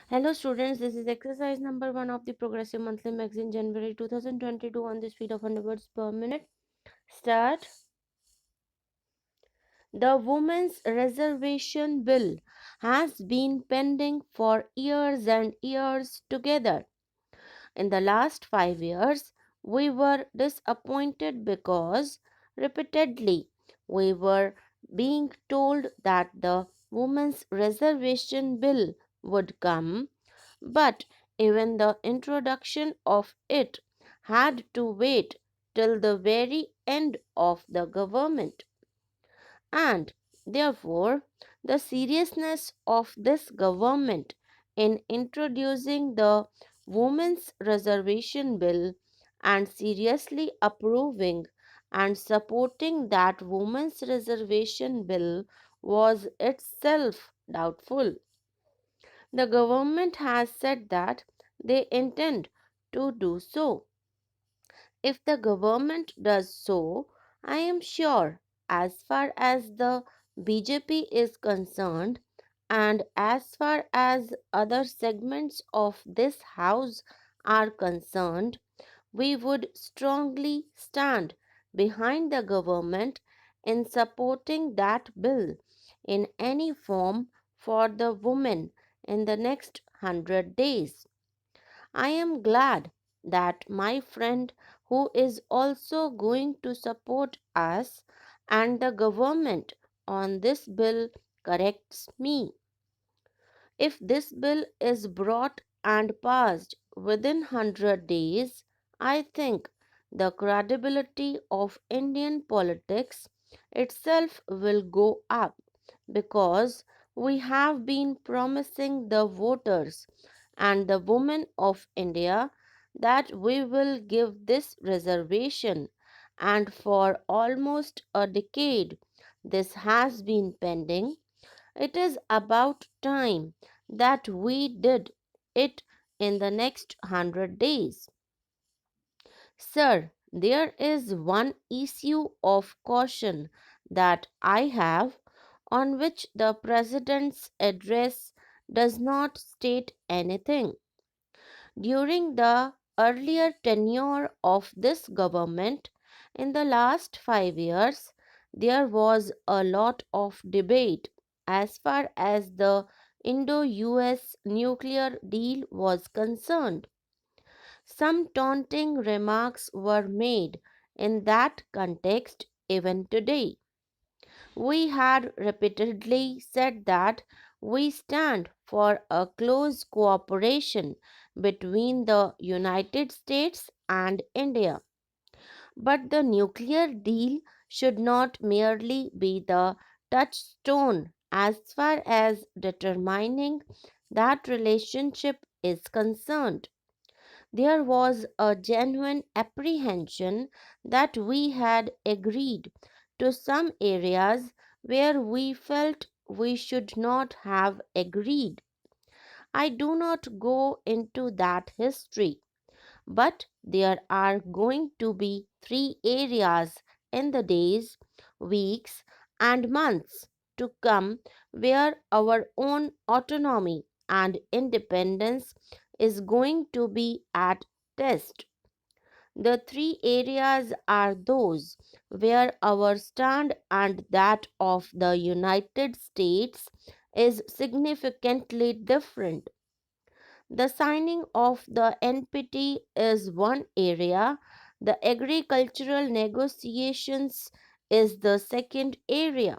Hello students, this is exercise number 1 of the Progressive Monthly Magazine January 2022 on the speed of 100 words per minute. Start. The Women's Reservation Bill has been pending for years and years together. In the last 5 years, we were disappointed because repeatedly we were being told that the Women's Reservation Bill would come, but even the introduction of it had to wait till the very end of the government. And therefore, the seriousness of this government in introducing the Women's Reservation Bill and seriously approving and supporting that Women's Reservation Bill was itself doubtful. The government has said that they intend to do so. If the government does so, I am sure, as far as the BJP is concerned, and as far as other segments of this house are concerned, we would strongly stand behind the government in supporting that bill in any form for the women in the next 100 days. I am glad that my friend who is also going to support us and the government on this bill corrects me. If this bill is brought and passed within 100 days, I think the credibility of Indian politics itself will go up because we have been promising the voters and the women of India that we will give this reservation, and for almost a decade this has been pending. It is about time that we did it in the next 100 days. Sir, there is one issue of caution that I have on which the President's address does not state anything. During the earlier tenure of this government, in the last 5 years, there was a lot of debate as far as the Indo US nuclear deal was concerned. Some taunting remarks were made in that context even today. We had repeatedly said that we stand for a close cooperation between the United States and India. But the nuclear deal should not merely be the touchstone as far as determining that relationship is concerned. There was a genuine apprehension that we had agreed to some areas where we felt we should not have agreed. I do not go into that history, but there are going to be 3 areas in the days, weeks, and months to come where our own autonomy and independence is going to be at test. The 3 areas are those where our stand and that of the United States is significantly different. The signing of the NPT is one area, the agricultural negotiations is the second area,